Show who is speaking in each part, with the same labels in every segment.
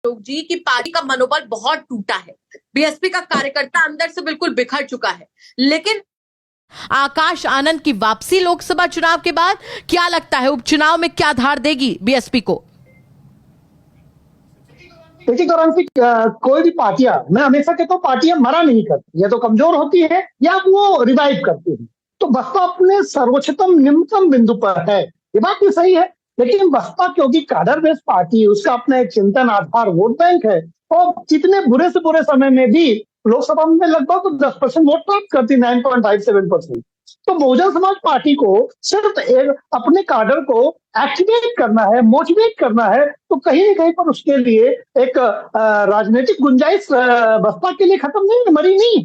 Speaker 1: आलोक जी कि पार्टी का मनोबल बहुत टूटा है, बीएसपी का कार्यकर्ता अंदर से बिल्कुल बिखर चुका है। लेकिन
Speaker 2: आकाश आनंद की वापसी लोकसभा चुनाव के बाद क्या लगता है, उपचुनाव में क्या धार देगी बीएसपी को?
Speaker 3: इसी दौरान से कोई भी पार्टियां, मैं हमेशा कहता हूँ, पार्टियां मरा नहीं करती, या तो कमजोर होती है या वो रिवाइव करती है। तो बसपा अपने सर्वोच्चतम निम्नतम बिंदु पर है, ये बात भी सही है। लेकिन बसपा क्योंकि काडर बेस्ड पार्टी, उसका अपना एक चिंतन आधार वोट बैंक है, और जितने बुरे से बुरे समय में भी लोकसभा में लगभग 10% वोट प्राप्त करती, 9.57%। तो बहुजन समाज पार्टी को सिर्फ एक अपने काडर को एक्टिवेट करना है, मोटिवेट करना है, तो कहीं न कहीं पर उसके लिए एक राजनीतिक गुंजाइश बसपा के लिए खत्म नहीं है, मरी नहीं।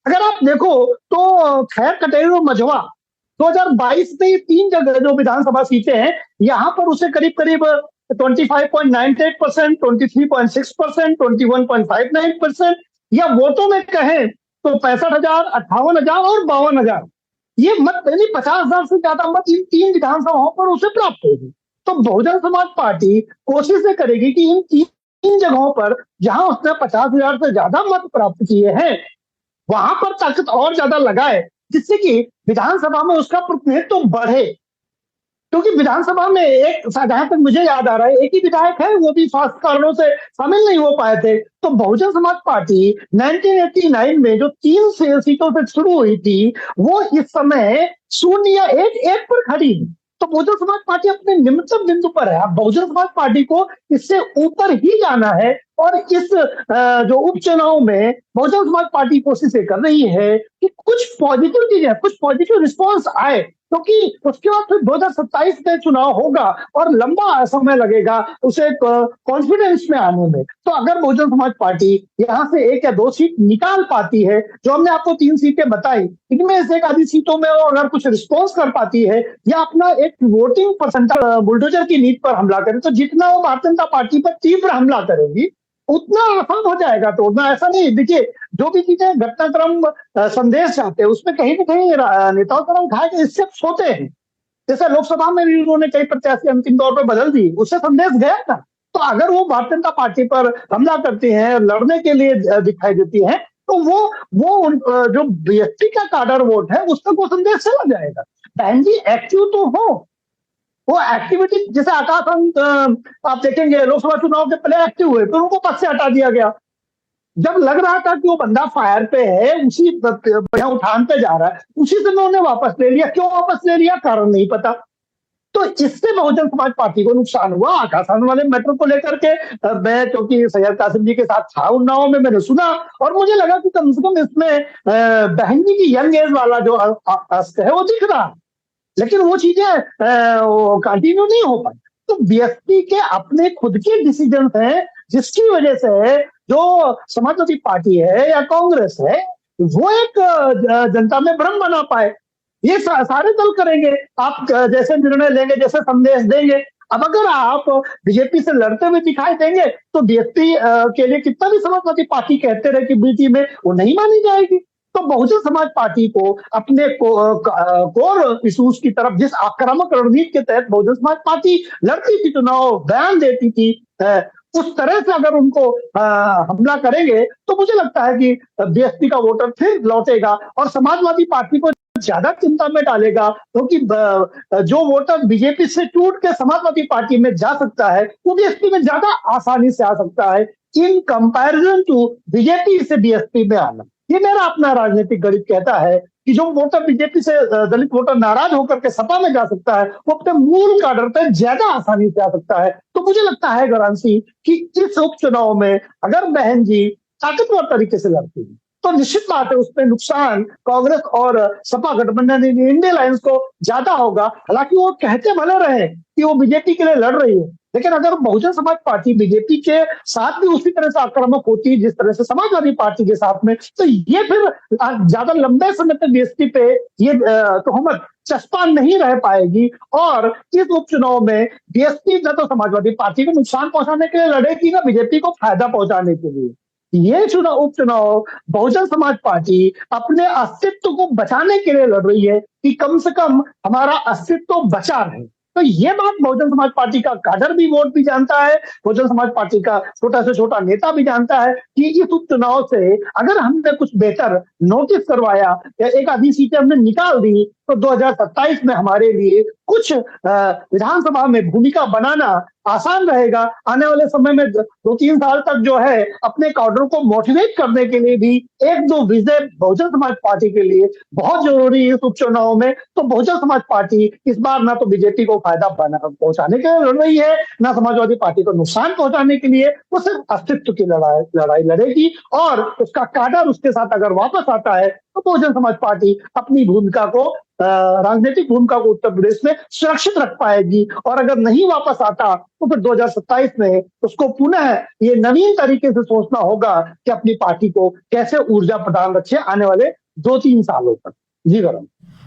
Speaker 3: अगर आप देखो तो खैर कटेरी और मझवा 2022 में 3 जगह जो विधानसभा सीटें हैं, यहाँ पर उसे करीब करीब 25.98%, 23.6%, 21.59%, या वोटों में कहें तो 65,000, 58,000 और 52,000, ये मत यानी 50,000 से ज्यादा मत इन 3 विधानसभाओं पर उसे प्राप्त होगी। तो बहुजन समाज पार्टी कोशिश करेगी कि इन 3 जगहों पर जहां उसने 50,000 से ज्यादा मत प्राप्त किए हैं, वहां पर ताकत और ज्यादा लगाए, जिससे कि विधानसभा में उसका प्रतिनिधित्व बढ़े। क्योंकि विधानसभा में एक, जहां तक मुझे याद आ रहा है, एक ही विधायक है, वो भी स्वास्थ्य कारणों से शामिल नहीं हो पाए थे। तो बहुजन समाज पार्टी 1989 में जो 3 सीटों से शुरू हुई थी, वो इस समय 0.11 पर खड़ी है। तो बहुजन समाज पार्टी अपने निम्नतम बिंदु पर है। अब बहुजन समाज पार्टी को इससे ऊपर ही जाना है, और इस जो उपचुनाव में बहुजन समाज पार्टी कोशिश कर रही है कि कुछ पॉजिटिव चीजें, कुछ पॉजिटिव रिस्पॉन्स आए, क्योंकि उसके बाद फिर 2027 में चुनाव होगा और लंबा समय लगेगा उसे कॉन्फिडेंस में आने में। तो अगर बहुजन समाज पार्टी यहाँ से 1 या 2 सीट निकाल पाती है, जो हमने आपको 3 सीटें बताई, इनमें से एक आधी सीटों में वो अगर कुछ रिस्पॉन्स कर पाती है, या अपना एक वोटिंग परसेंटेज बुलडोजर की नींव पर हमला करे, तो जितना वो भारतीय जनता पार्टी पर तीव्र हमला करेगी उतना आसान हो जाएगा तोड़ना। ऐसा नहीं, देखिए जो भी चीजें घटनाक्रम संदेश चाहते हैं, उसमें कहीं ना कहीं नेताओं का उठाए के स्टेप्स होते हैं। जैसे लोकसभा में भी उन्होंने कई प्रत्याशी अंतिम तौर पर बदल दी, उससे संदेश गया था। तो अगर वो भारतीय जनता पार्टी पर हमला करती हैं, लड़ने के लिए दिखाई देती है, तो वो जो बीएसपी का काडर वोट है, उस तक वो संदेश चला जाएगा। बहन जी एक्टिव तो हो, वो एक्टिविटी, जैसे आकाश आप देखेंगे लोकसभा चुनाव के पहले एक्टिव हुए, फिर उनको पद से हटा दिया गया। जब लग रहा था कि वो बंदा फायर पे है, उसी उठान पे जा रहा है, उसी समय उन्हें वापस ले लिया। क्यों वापस ले लिया, कारण नहीं पता। तो इससे बहुजन समाज पार्टी को नुकसान हुआ। आकाश आनंद वाले मैटर को लेकर के मैं, क्योंकि सैयद कासिम जी के साथ था उन्नाव में, मैंने सुना और मुझे लगा कि कम से कम इसमें बहन जी की यंग एज वाला जो अस्क है वो दिख रहा, लेकिन वो चीजें कंटिन्यू नहीं हो पाई। तो बीएसपी के अपने खुद के डिसीजन हैं, जिसकी वजह से जो समाजवादी पार्टी है या कांग्रेस है, वो एक जनता में भ्रम बना पाए। ये सारे दल करेंगे, आप जैसे निर्णय लेंगे, जैसे संदेश देंगे। अब अगर आप बीजेपी से लड़ते हुए दिखाई देंगे, तो बीएसपी के लिए कितना भी समाजवादी पार्टी कहते रहे कि बीटी में, वो नहीं मानी जाएगी। तो बहुजन समाज पार्टी को अपने कोर इशूज की तरफ, जिस आक्रामक रणनीति के तहत बहुजन समाज पार्टी लड़ती थी, चुनाव बयान देती थी, उस तरह से अगर उनको हमला करेंगे, तो मुझे लगता है कि बीएसपी का वोटर फिर लौटेगा और समाजवादी पार्टी को ज्यादा चिंता में डालेगा, क्योंकि जो वोटर बीजेपी से टूट के समाजवादी पार्टी में जा सकता है, वो बीएसपी में ज्यादा आसानी से आ सकता है इन कंपैरिजन टू बीजेपी से बीएसपी में आना। ये मेरा अपना राजनीतिक गणित कहता है कि जो वोटर बीजेपी से, दलित वोटर नाराज होकर के सपा में जा सकता है, वो अपने मूल काडर पे ज्यादा आसानी से आ सकता है। तो मुझे लगता है गरांसी कि इस उपचुनाव में अगर बहन जी ताकतवर तरीके से लड़ती है, तो निश्चित बात है उसमें नुकसान कांग्रेस और सपा गठबंधन इंडिया अलायंस को ज्यादा होगा। हालांकि वो कहते भले रहे कि वो बीजेपी के लिए लड़ रही है, लेकिन अगर बहुजन समाज पार्टी बीजेपी के साथ भी उसी तरह से आक्रामक होती है जिस तरह से समाजवादी पार्टी के साथ में, तो ये फिर ज्यादा लंबे समय तक बीएसपी पे ये तोहमत चस्पा नहीं रह पाएगी। और इस उपचुनाव में बीएसपी न तो समाजवादी पार्टी को नुकसान पहुंचाने के लिए लड़ेगी, ना बीजेपी को फायदा पहुंचाने के लिए। ये उपचुनाव बहुजन समाज पार्टी अपने अस्तित्व को बचाने के लिए लड़ रही है कि कम से कम हमारा अस्तित्व बचा रहे। तो ये बात बहुजन समाज पार्टी का काडर भी, वोट भी जानता है, बहुजन समाज पार्टी का छोटा से छोटा नेता भी जानता है कि इस उपचुनाव से अगर हमने कुछ बेहतर नोटिस करवाया या एक आधी सीटें हमने निकाल दी तो 2027 में हमारे लिए कुछ विधानसभा में भूमिका बनाना आसान रहेगा। आने वाले समय में 2-3 साल तक जो है अपने काडर को मोटिवेट करने के लिए भी 1-2 विजय बहुजन समाज पार्टी के लिए बहुत जरूरी है इस उपचुनाव में। तो बहुजन समाज पार्टी इस बार ना तो बीजेपी को फायदा पहुंचाने के लिए लड़ रही है, ना समाजवादी पार्टी को नुकसान पहुंचाने के लिए, वो सिर्फ अस्तित्व की लड़ाई लड़ेगी। और उसका काडर उसके साथ अगर वापस आता है तो बहुजन समाज पार्टी अपनी भूमिका को, राजनीतिक भूमिका को उत्तर प्रदेश में सुरक्षित रख पाएगी। और अगर नहीं वापस आता तो फिर 2027 में उसको पुनः ये नवीन तरीके से सोचना होगा कि अपनी पार्टी को कैसे ऊर्जा प्रदान रखे आने वाले 2-3 सालों तक। जी वरुण।